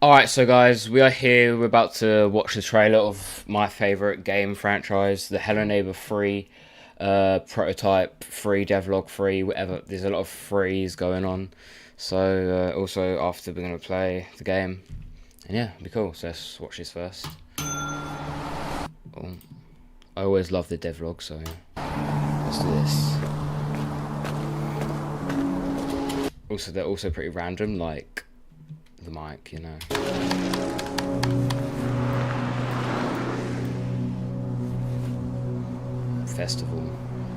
Alright, so guys, we are here. We're about to watch the trailer of my favourite game franchise, the Hello Neighbor 3, prototype, free, devlog free, whatever. There's a lot of frees going on. So, also, after we're going to play the game. And yeah, it'll be cool. So let's watch this first. Oh, I always love the devlog, so yeah. Let's do this. Also, they're also pretty random, like the mic, you know. Festival.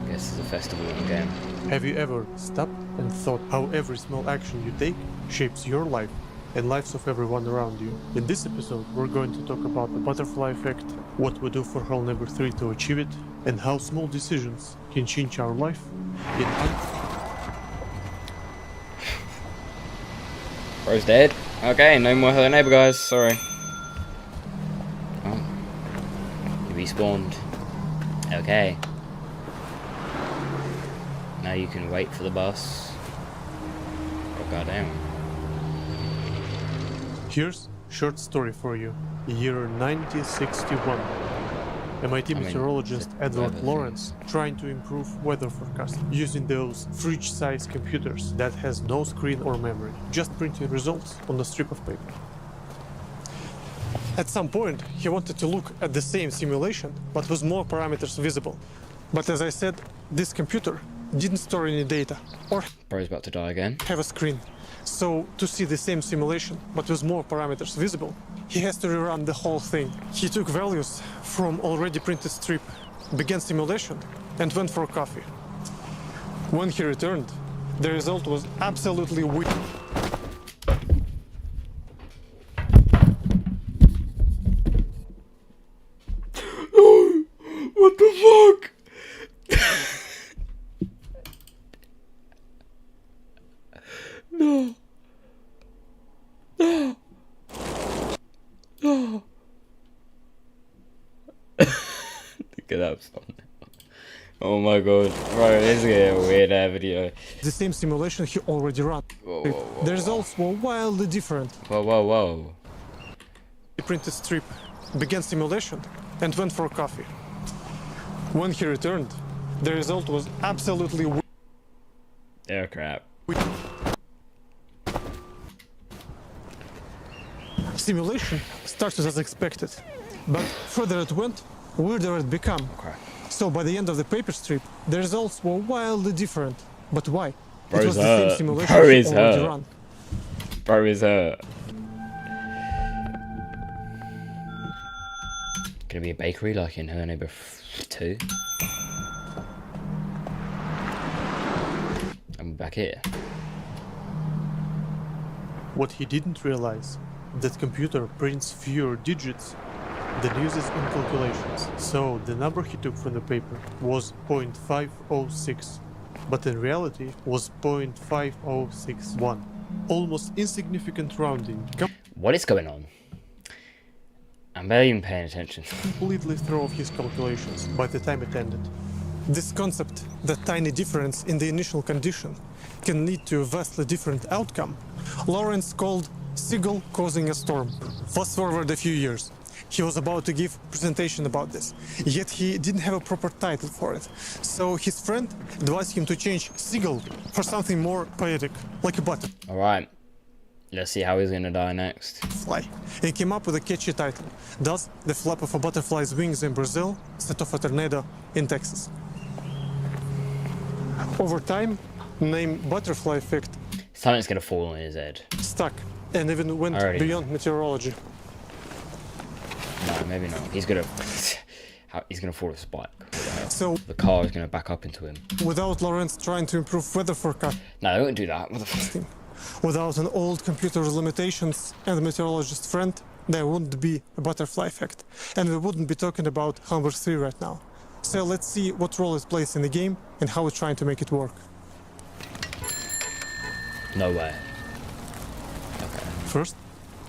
I guess there's a festival in the game. Have you ever stopped and thought how every small action you take shapes your life and lives of everyone around you? In this episode, we're going to talk about the butterfly effect, what we do for Hello Neighbor 3 to achieve it, and how small decisions can change our life in Bro's dead. Okay, no more Hello Neighbor, guys. Sorry. Oh. You respawned. Okay. Now you can wait for the bus. Oh, goddamn. Here's a short story for you. Year 1961. MIT meteorologist Edward Lawrence trying to improve weather forecasting using those fridge-sized computers that has no screen or memory, just printing results on a strip of paper. At some point, he wanted to look at the same simulation, but with more parameters visible. But as I said, this computer didn't store any data or Bro's about to die again. have a screen. So to see the same simulation, but with more parameters visible, he has to rerun the whole thing. He took values from already printed strip, began simulation, and went for coffee. When he returned, the result was absolutely weird. What the fuck? No. No. No. Look at that song. Oh my god. Bro, this is a weird video. The same simulation he already ran. Whoa, whoa, whoa, The results were wildly different. Whoa, whoa, whoa. He printed strip, began simulation, and went for coffee. When he returned, the result was absolutely weird. Oh crap. Simulation started as expected, but further it went, weirder it became. Crap. So by the end of the paper strip, the results were wildly different. But why? Bro's it was the hurt. same simulation Bro he is already hurt. ran. Bro is hurt. Gonna be a bakery like in Hello Neighbor 2. I'm back here. What he didn't realize, that computer prints fewer digits than uses in calculations. So the number he took from the paper was 0.506, but in reality was 0.5061. Almost insignificant rounding, What is going on? I'm barely even paying attention. completely throw off his calculations by the time it ended. This concept, that tiny difference in the initial condition, can lead to a vastly different outcome, Lawrence called Seagull causing a storm. Fast forward a few years. He was about to give a presentation about this, yet he didn't have a proper title for it. So his friend advised him to change Seagull for something more poetic, like a butterfly. Alright. Let's see how he's gonna die next. And came up with a catchy title. Thus, the flap of a butterfly's wings in Brazil set off a tornado in Texas. Over time, name butterfly effect Something's gonna fall on his head. stuck and even went Alrighty. beyond meteorology. No, maybe not. He's gonna... he's gonna fall off a spike. So, The car is gonna back up into him. without Lawrence trying to improve weather forecasting, No, they won't do that. What the fuck? without an old computer's limitations and a meteorologist friend, there wouldn't be a butterfly effect. And we wouldn't be talking about Humber 3 right now. So let's see what role it plays in the game and how we're trying to make it work. No way. First,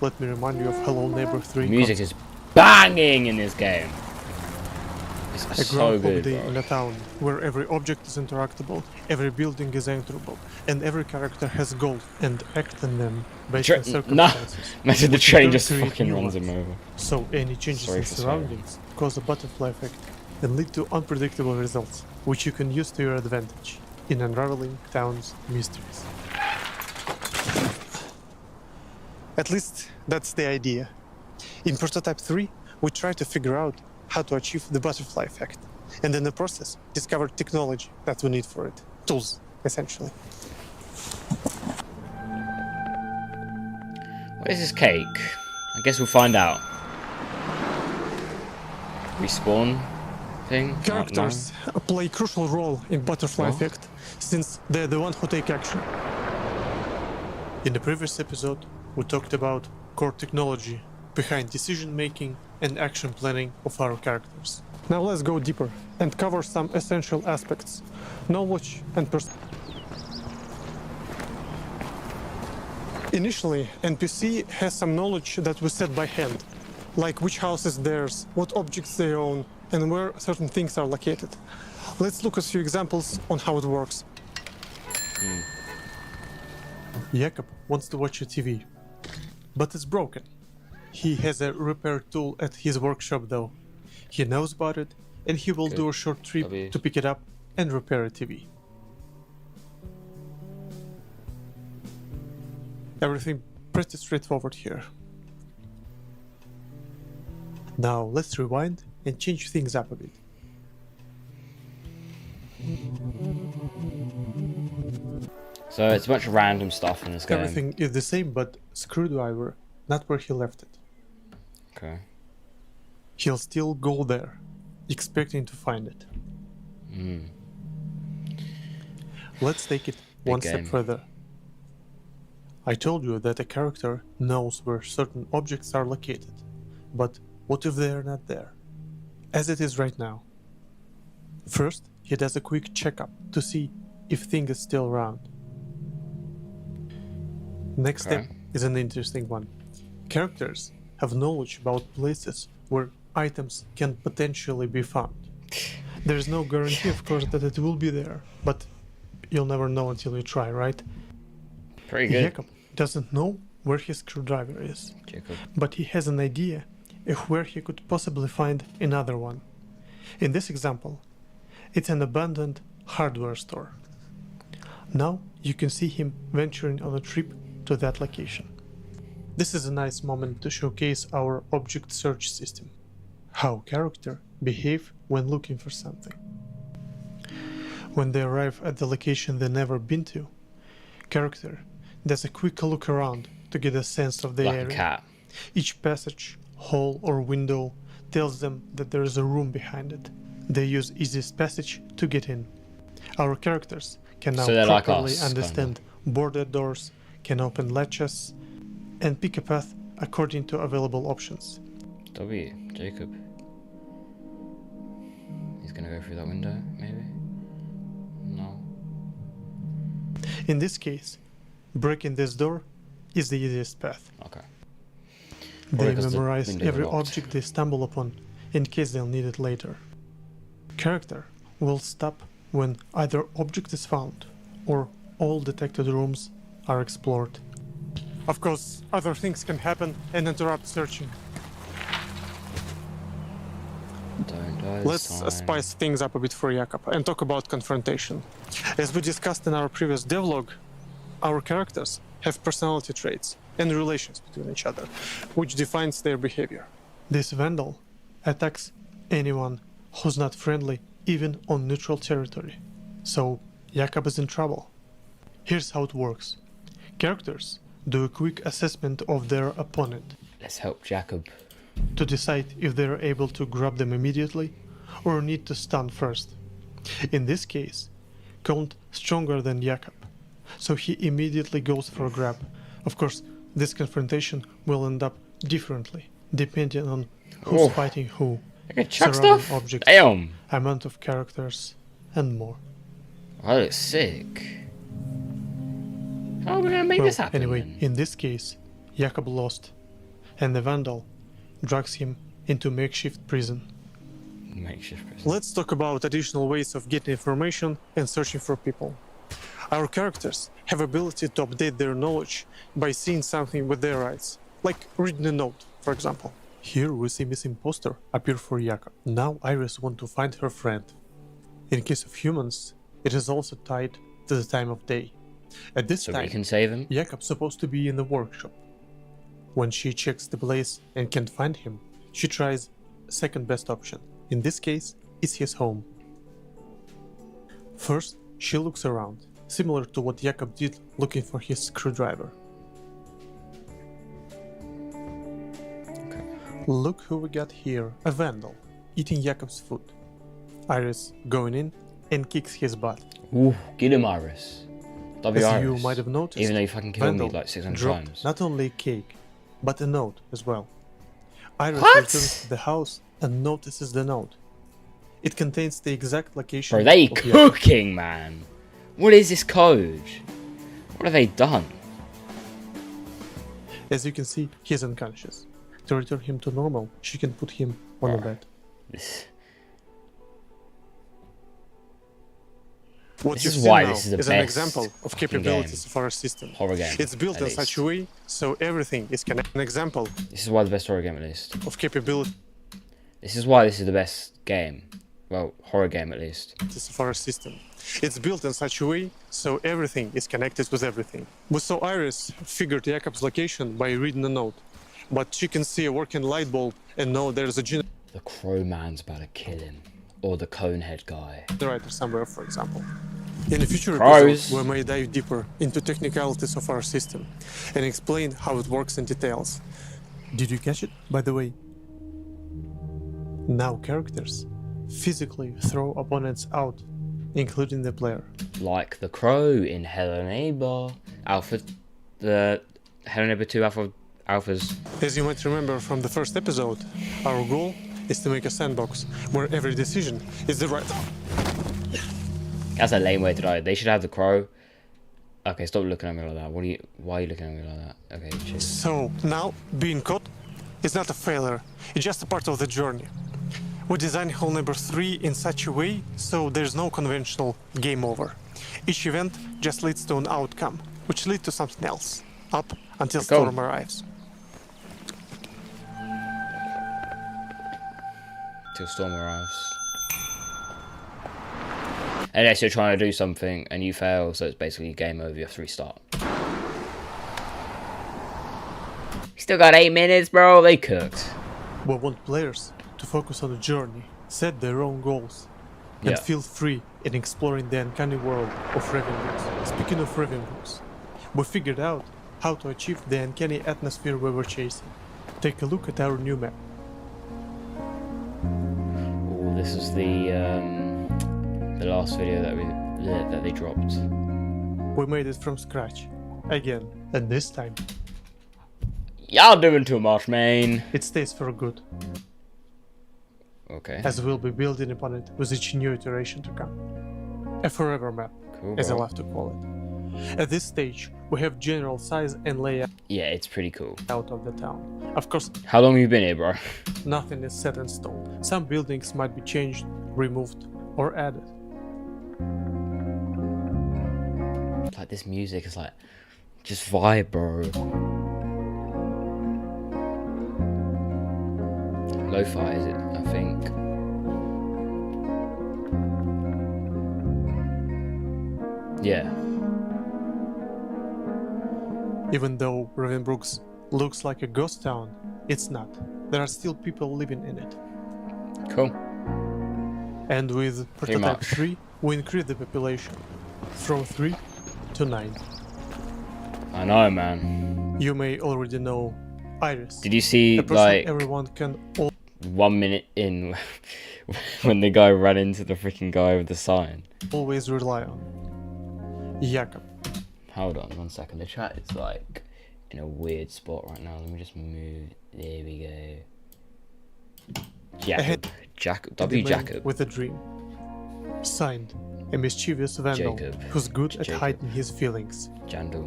let me remind you of Hello Neighbor 3. Music is banging in this game. It's A so Groundhog good, Day bro. in a town where every object is interactable, every building is enterable, and every character has goals and act on them based on No! circumstances. Imagine the which in train turn just create fucking new runs ones. him over. So any changes Sorry in for swearing. surroundings cause a butterfly effect and lead to unpredictable results, which you can use to your advantage in unraveling town's mysteries. At least that's the idea. In Prototype 3, we tried to figure out how to achieve the butterfly effect, and in the process, discovered technology that we need for it. Tools, essentially. What is this cake? I guess we'll find out. Respawn thing? Characters play a crucial role in butterfly What? effect, since they're the ones who take action. In the previous episode, we talked about core technology behind decision making and action planning of our characters. Now let's go deeper and cover some essential aspects: knowledge and Initially, NPC has some knowledge that we set by hand, like which house is theirs, what objects they own, and where certain things are located. Let's look at a few examples on how it works. Jakob wants to watch a TV, but it's broken. He has a repair tool at his workshop though. He knows about it, and he will do a short trip to pick it up and repair a TV. Everything pretty straightforward here. Now let's rewind and change things up a bit. So it's a bunch of random stuff in this game. Everything is the same, but screwdriver not where he left it. Okay. He'll still go there, expecting to find it. Let's take it one step further. I told you that a character knows where certain objects are located, but what if they are not there? As it is right now. First, he does a quick checkup to see if thing is still around. Next step is an interesting one. Characters have knowledge about places where items can potentially be found. There's no guarantee, of course, that it will be there, but you'll never know until you try, right? Pretty good. Jacob doesn't know where his screwdriver is, Jacob. but he has an idea of where he could possibly find another one. In this example, it's an abandoned hardware store. Now you can see him venturing on a trip to that location. This is a nice moment to showcase our object search system. How characters behave when looking for something. When they arrive at the location they've never been to, character does a quick look around to get a sense of the Like area. a cat. Each passage, hall or window tells them that there is a room behind it. They use easiest passage to get in. Our characters can now So like properly us, understand boarded doors, can open latches, and pick a path according to available options. W. Jacob. He's gonna go through that window, maybe? No. In this case, breaking this door is the easiest path. Okay. They because the memorize windows every are locked. object they stumble upon in case they'll need it later. Character will stop when either object is found or all detected rooms are explored. Of course, other things can happen and interrupt searching. Don't die this Let's time. spice things up a bit for Jakob and talk about confrontation. As we discussed in our previous devlog, our characters have personality traits and relations between each other, which defines their behavior. This vandal attacks anyone who's not friendly, even on neutral territory. So Jakob is in trouble. Here's how it works. Characters do a quick assessment of their opponent Let's help Jacob. to decide if they're able to grab them immediately or need to stun first. In this case, Count stronger than Jakob, so he immediately goes for a grab. Of course, this confrontation will end up differently, depending on who's Oh. fighting who, I can chuck surrounding stuff? objects, Damn! amount of characters, and more. That looks sick. How are we gonna make Well, this happen? anyway, then? in this case, Jakob lost, and the vandal drags him into makeshift prison. Makeshift prison. Let's talk about additional ways of getting information and searching for people. Our characters have ability to update their knowledge by seeing something with their eyes, like reading a note, for example. Here we see missing poster appear for Jakob. Now Iris wants to find her friend. In case of humans, it is also tied to the time of day. At this So time, we can save him? Jakob's supposed to be in the workshop. When she checks the place and can't find him, she tries second best option. In this case, it's his home. First, she looks around, similar to what Jakob did looking for his screwdriver. Okay. Look who we got here, a vandal, eating Jakob's food. Iris going in and kicks his butt. Ooh, get him, Iris. W As Iris. you might have noticed, Even though you fucking killed me Vandal like 600 dropped times. not only a cake, but a note as well. Iris What? returns to the house and notices the note. It contains the exact location. Bro, they of Jakob. cooking, man. What is this code? What have they done? As you can see, he's unconscious. To return him to normal, she can put him on a bed. This, What This you is see why now this is the an best example of fucking capabilities of our system. horror game. It's built at in least. such a way so everything is connected. An example This is why the best horror game, at least. of capabilities This is why this is the best game. Well, horror game, at least. of our system. It's built in such a way so everything is connected with everything. We saw Iris figured Jakob's location by reading a note, but she can see a working light bulb and know there's a The Crow Man's about to kill him. Or the Conehead guy. generator somewhere, for example. In a future Crows. episode, we may dive deeper into technicalities of our system and explain how it works in details. Did you catch it, by the way? Now characters physically throw opponents out, including the player. Like the Crow in Hello Neighbor. Alpha. The Hello Neighbor 2 alphas. As you might remember from the first episode, our goal is to make a sandbox where every decision is the right. That's a lame way to die. They should have the Crow. Okay, stop looking at me like that. Why are you looking at me like that? Okay, cheers. So now, being caught is not a failure, it's just a part of the journey. We designed Hell Neighbor 3 in such a way so there's no conventional game over. Each event just leads to an outcome, which leads to something else, up until Go. Storm arrives. Till Storm arrives. Unless you're trying to do something and you fail, so it's basically game over, you have to restart. Still got 8 minutes, bro. They cooked. We want players to focus on the journey, set their own goals, and Yeah. feel free in exploring the uncanny world of Ravenbrooks. Speaking of Ravenbrooks, we figured out how to achieve the uncanny atmosphere we were chasing. Take a look at our new map. Ooh, this is the last video that they dropped. We made it from scratch, again, and this time Y'all doing too much, man. it stays for good, Okay. as we'll be building upon it with each new iteration to come. A forever map, Cool, as I bro. love to call it. At this stage, we have general size and layout Yeah, it's pretty cool. of the town. Of course, How long have you been here, bro? nothing is set in stone. Some buildings might be changed, removed, or added. Like, this music is like, just vibe, bro. Lo-fi, is it? I think. Yeah. Even though Ravenbrooks looks like a ghost town, it's not. There are still people living in it. Cool. And with Prototype much. 3, we increased the population from 3 to 9. I know, man. You may already know Iris. Did you see, a person like, everyone can 1 minute in when the guy ran into the freaking guy with the sign? always rely on. Jakob. Hold on 1 second. The chat is like in a weird spot right now. Let me just move. There we go. Jacob. Jacob. the W. man Jacob. with a dream. Signed, a mischievous vandal Jacob. who's good at Jacob. hiding his feelings. Jandal.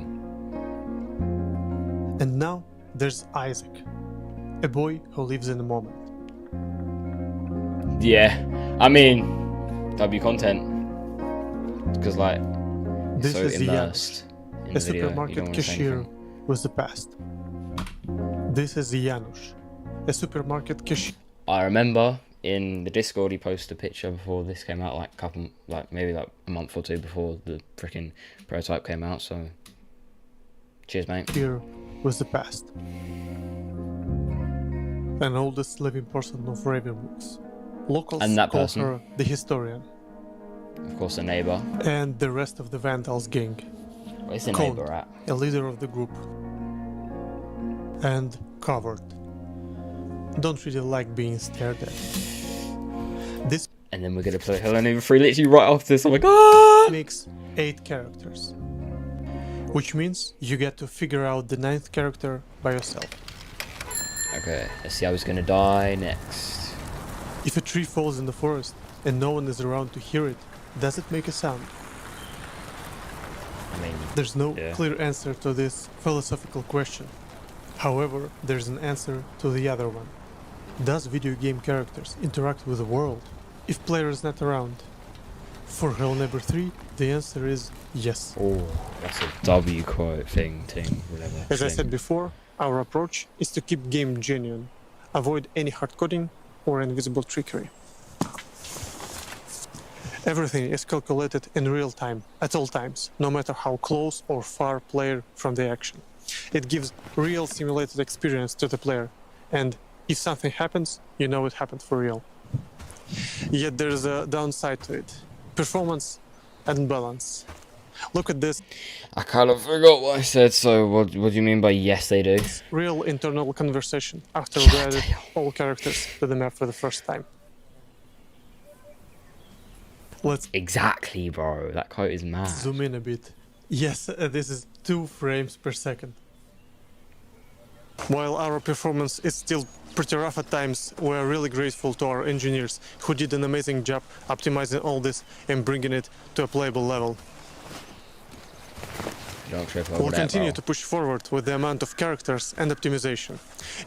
And now there's Isaac, a boy who lives in the moment. Yeah, I mean, that'd be content. Because, like, This so is immersed in the a video, you don't supermarket want to say cashier anything. with the past. This is Janusz, a supermarket cashier. I remember in the Discord he posted a picture before this came out, like maybe like a month or two before the freaking prototype came out. So, cheers, mate. Here with the past. An oldest living person of Ravenwoods. Locals And that call person? her the historian, Of course, a neighbor. and the rest of the Vandals gang. Where's the Cone, neighbor at? a leader of the group. And covered. Don't really like being stared at. This And then we're gonna play Helena 3 literally right after this. I'm like, ah! makes 8 characters. Which means you get to figure out the 9th character by yourself. Okay, let's see how he's gonna die next. If a tree falls in the forest and no one is around to hear it, does it make a sound? I mean, There's no yeah. clear answer to this philosophical question. However, there's an answer to the other one. Does video game characters interact with the world if player is not around? For Helena 3, the answer is yes. Oh, that's a W quote thing, whatever. As I said before, our approach is to keep game genuine, avoid any hard coding or invisible trickery. Everything is calculated in real time, at all times, no matter how close or far player from the action. It gives real simulated experience to the player, and if something happens, you know it happened for real. Yet there's a downside to it. Performance and balance. Look at this. I kind of forgot what I said, so what do you mean by yes they do? Real internal conversation after God we added damn. all characters to the map for the first time. Let's Exactly, bro. That quote is mad. zoom in a bit. Yes, this is 2 frames per second. While our performance is still pretty rough at times, we are really grateful to our engineers who did an amazing job optimizing all this and bringing it to a playable level. Don't trip over We'll that, continue bro. to push forward with the amount of characters and optimization.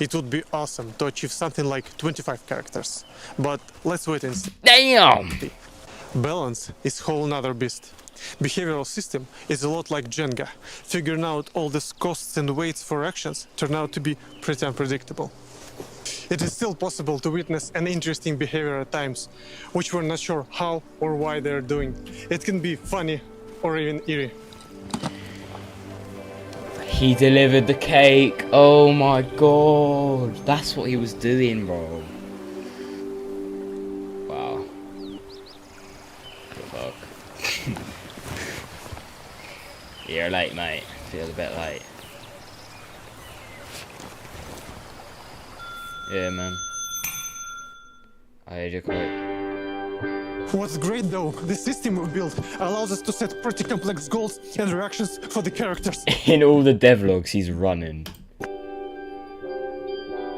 It would be awesome to achieve something like 25 characters, but let's wait and see. Damn! Balance is whole nother beast. Behavioral system is a lot like Jenga. Figuring out all these costs and weights for actions turn out to be pretty unpredictable. It is still possible to witness an interesting behavior at times, which we're not sure how or why they're doing. It can be funny or even eerie. He delivered the cake. Oh my god. That's what he was doing, bro. Wow. Good luck. You're late, mate. Feels a bit late. Yeah, man. I heard your quote. What's great though, the system we've built allows us to set pretty complex goals and reactions for the characters. In all the devlogs, he's running.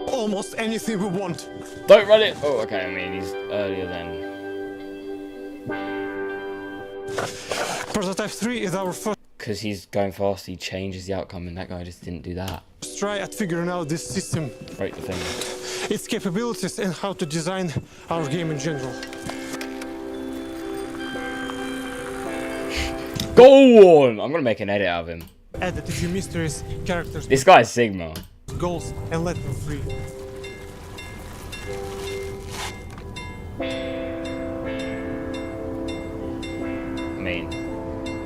Almost anything we want. Don't run it! Oh, okay, I mean, he's earlier than... Prototype 3 is our first Because he's going fast, he changes the outcome, and that guy just didn't do that. try at figuring out this system, Break the thing. its capabilities, and how to design our game in general. Go on! I'm gonna make an edit out of him. Added a few mysteries, characters, This guy's Sigma. goals, and let them free. I mean,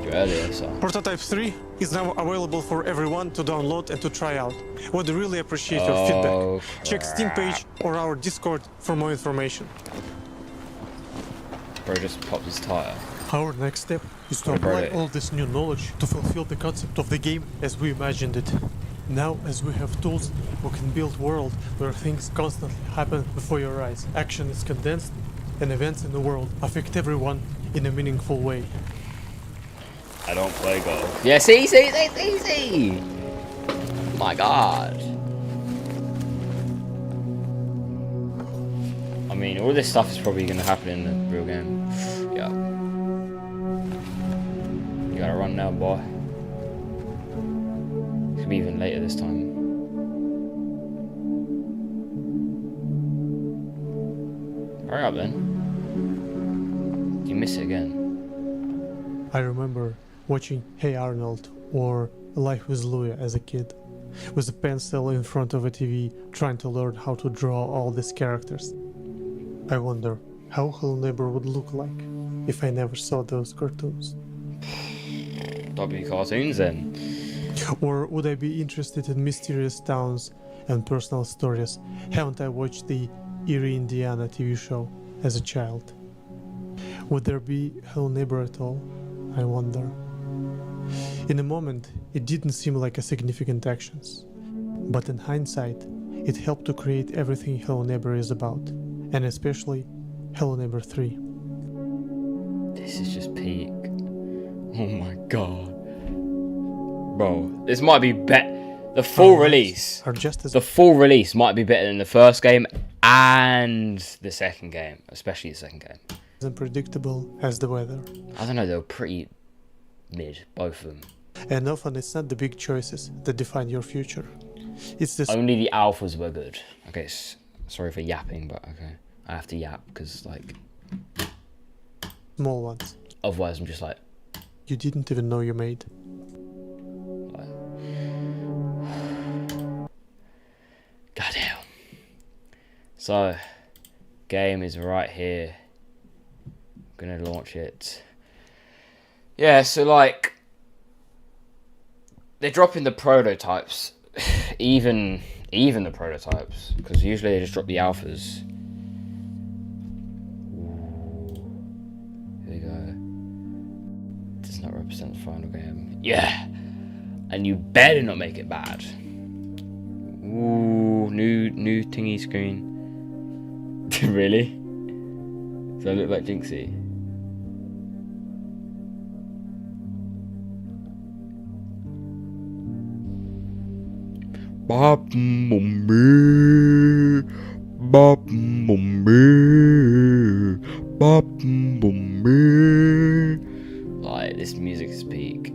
you're earlier, so... Prototype 3 is now available for everyone to download and to try out. We'd really appreciate your Oh, feedback. Check Steam page or our Discord for more information. Bro just popped his tire. Our next step is to What about apply it? all this new knowledge to fulfill the concept of the game as we imagined it. Now, as we have tools, we can build a world where things constantly happen before your eyes. Action is condensed, and events in the world affect everyone in a meaningful way. I don't play golf. Yeah, see? My god. I mean, all this stuff is probably gonna happen in the real game. Yeah. You gotta run now, boy. It could be even later this time. Hurry up then. You miss it again. I remember watching Hey Arnold or Life with Louie as a kid, with a pencil in front of a TV trying to learn how to draw all these characters. I wonder how Hello Neighbor would look like if I never saw those cartoons. W cartoons then. Or would I be interested in mysterious towns and personal stories? Haven't I watched the Erie, Indiana TV show as a child? Would there be Hello Neighbor at all? I wonder. In a moment, it didn't seem like a significant actions, but in hindsight, it helped to create everything Hello Neighbor is about, and especially Hello Neighbor 3. This is just peak. Oh my god. Bro, this might be better. The full release. The full release might be better than the first game and the second game, especially the second game. As unpredictable as the weather. I don't know, they were pretty mid, both of them. And often it's not the big choices that define your future. It's this. Only the alphas were good. Okay, sorry for yapping, but okay. I have to yap because, like, small ones. Otherwise, I'm just like. You didn't even know you made. Goddamn. So, game is right here. I'm gonna launch it. Yeah, so like, they're dropping the prototypes, even the prototypes, because usually they just drop the alphas. Ooh. Here we go. Does not represent the final game. Yeah, and you better not make it bad. Ooh, new thingy screen. Really? Does I look like Jinxie? Bop boom bop boom bop boom. Like, this music is peak.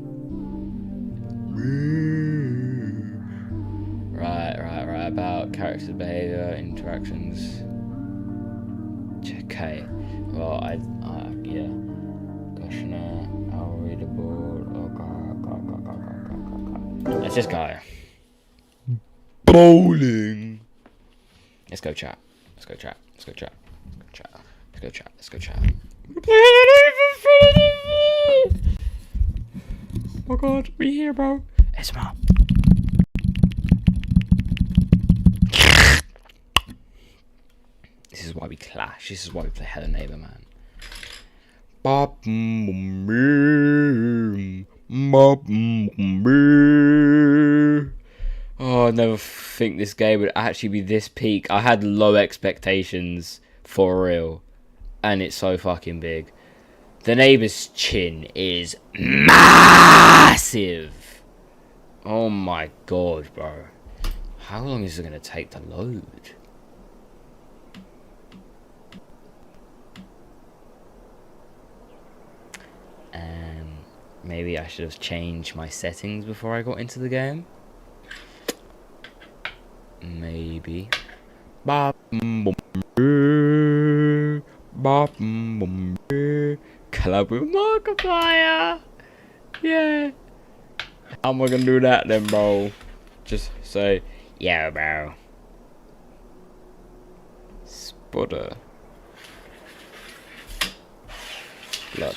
Right, about character behavior, interactions. Okay, well, yeah. Questionnaire, I'll read the board. Oh, God. Let's just go. Bowling. Let's go chat. Let's go chat. Oh god, we here, bro. Esma. This is why we clash. This is why we play Hello Neighbor, man. Oh, I never think this game would actually be this peak. I had low expectations for real, and it's so fucking big. The neighbor's chin is massive. Oh my god, bro. How long is it gonna take to load? Maybe I should have changed my settings before I got into the game. Maybe. Collab with Markiplier. Yeah. How am I gonna do that then, bro? Just say, yeah, bro. Spotter. Blood.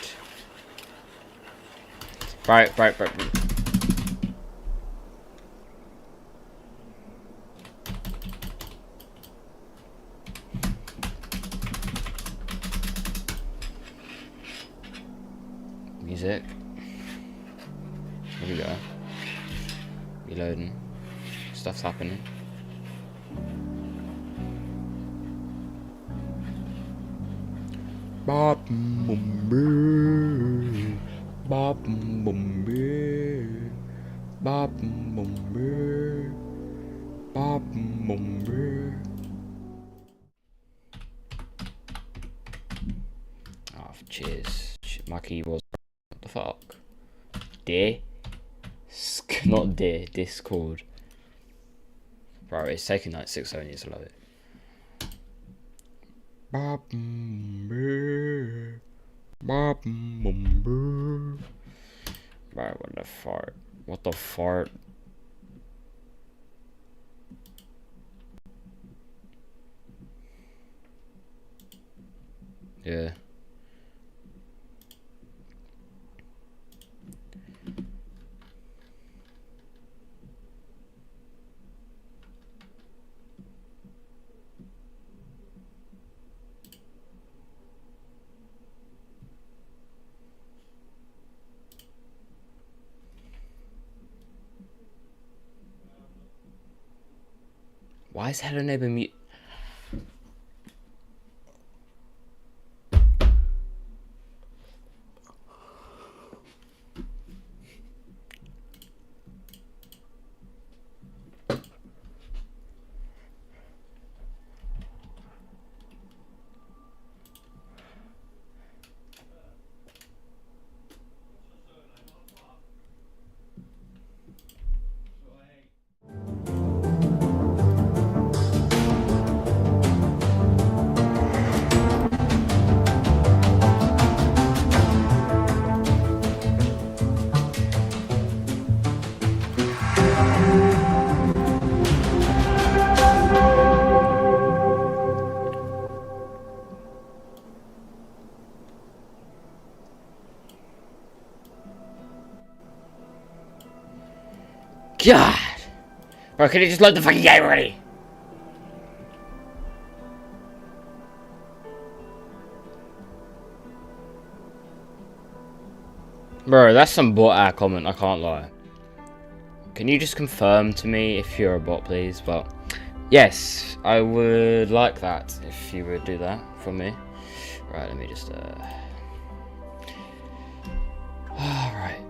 Right. Music. Here we go. Reloading. Stuff's happening. Bop boom bee. Bop boom bee. Bop boom bee. Bop boom bee. Oh, cheers. My keyboard's. What the fuck? Not Discord. Bro, it's taking like 6 seconds to load it. Bro, what the fart? What the fart? Yeah. Why is Hello Neighbor mute? God! Bro, can you just load the fucking game already? Bro, that's some bot comment, I can't lie. Can you just confirm to me if you're a bot, please? But yes, I would like that if you would do that for me. Right, let me just Alright.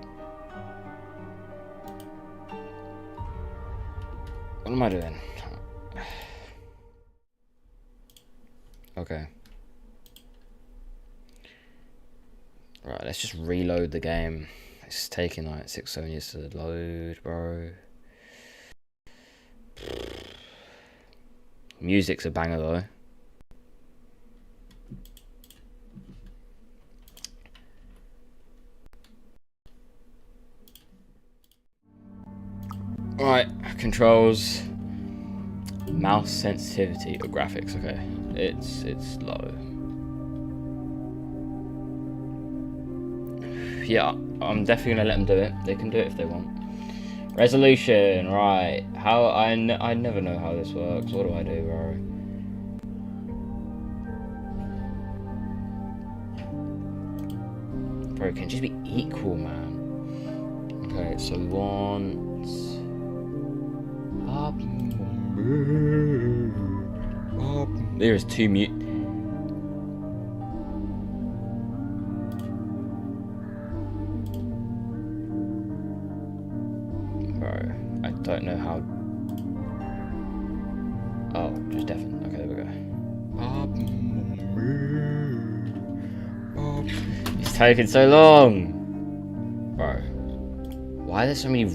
What am I doing? Okay. Right, let's just reload the game. It's taking like 6-7 years to load, bro. Music's a banger though. Alright, controls. Mouse sensitivity or graphics, okay. It's low. Yeah, I'm definitely gonna let them do it. They can do it if they want. Resolution, right. How I never know how this works. What do I do, bro? Bro, it can just be equal, man. Okay, so we want there is 2 mute. I don't know how. Oh, just deafened. Okay, there we go. It's taking so long, bro. Why are there so many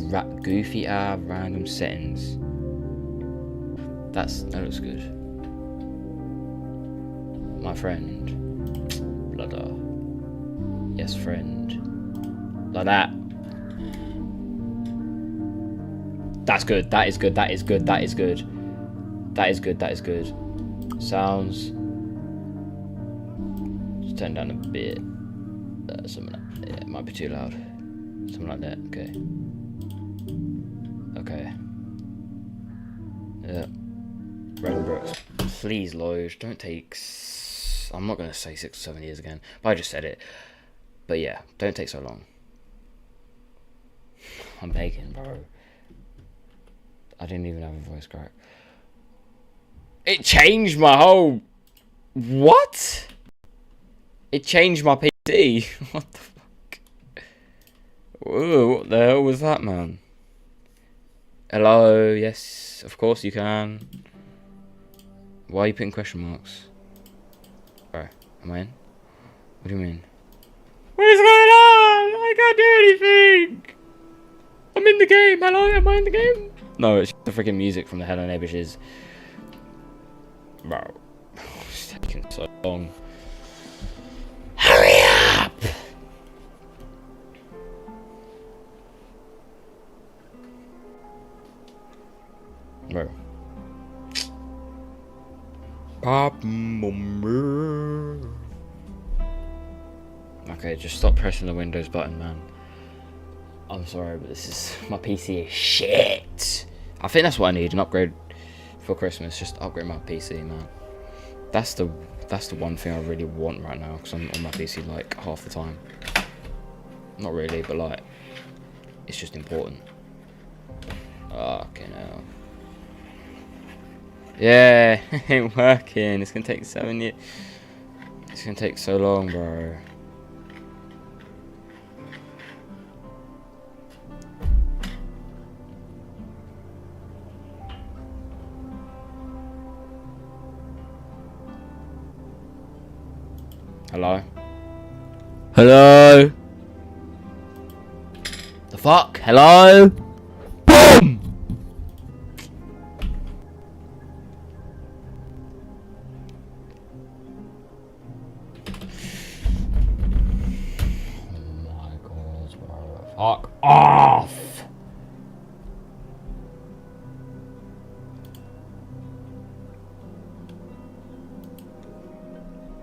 goofy random settings? That looks good. My friend, Blooder. Yes, friend. Like that. That's good. That is good. That is good. That is good. That is good. That is good. Sounds. Just turn down a bit. Something like that. Yeah, it might be too loud. Something like that. Okay. Okay. Yeah. Red Brooks. Please load. Don't take. I'm not gonna say 6 or 7 years again. But I just said it. But yeah, don't take so long. I'm begging, bro. I didn't even have a voice crack. It changed my whole... What? It changed my PC. What the fuck? Whoa, what the hell was that, man? Hello, yes, of course you can. Why are you putting question marks? Bro, am I in? What do you mean? What is going on? I can't do anything! I'm in the game, hello, am I in the game? No, it's the freaking music from the Hello Neighbor is... Bro. taking so long. Hurry up! Bro. Okay, just stop pressing the Windows button, man. I'm sorry, but this is... my PC is shit. I think that's what I need, an upgrade for Christmas. Just upgrade my PC, man. That's the one thing I really want right now, because I'm on my PC like half the time. Not really, but like, it's just important. Fucking hell. Yeah, it ain't working. It's gonna take 7 years. It's gonna take so long, bro. Hello? Hello? The fuck? Hello? Boom! Oh my god, bro. Fuck off!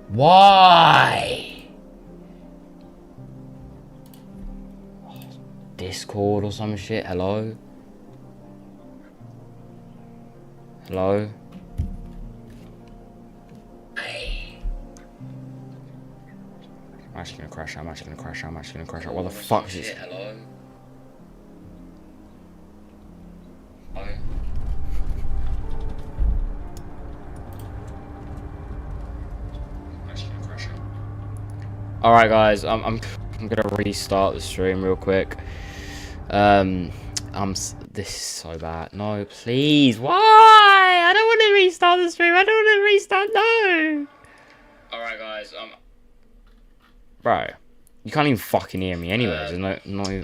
Why? Discord or some shit. Hello? Hello? I'm actually gonna crash out. I'm actually gonna crash out. What the fuck is this? Hello? Alright guys, I'm gonna restart the stream real quick. This is so bad. No, please. Why? I don't want to restart the stream. I don't want to restart. No. Alright guys, bro, you can't even fucking hear me anyways. There's no.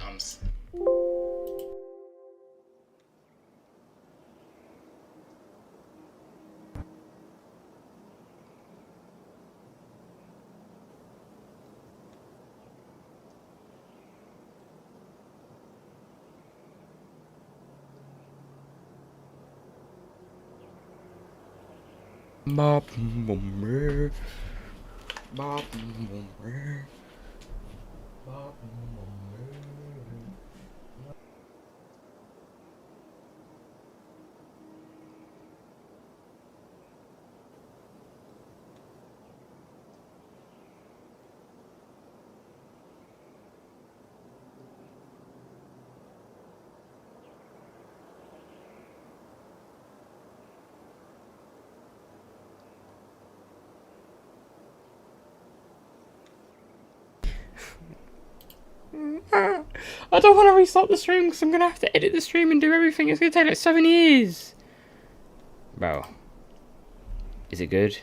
I don't want to restart the stream because I'm gonna have to edit the stream and do everything. It's gonna take like 7 years. Bro, is it good?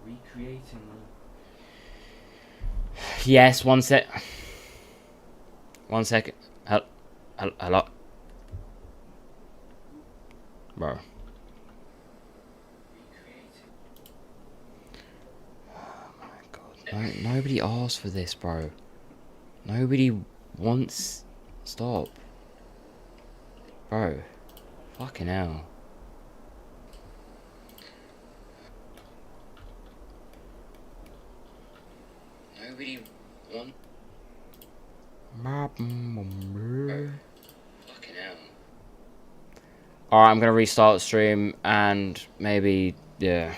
Recreating. Yes, one sec. 1 second. Hello. Bro. Nobody asked for this, bro. Nobody wants... Stop. Bro. Fucking hell. Nobody wants... Bro. Fucking hell. Alright, I'm gonna restart the stream and maybe... Yeah.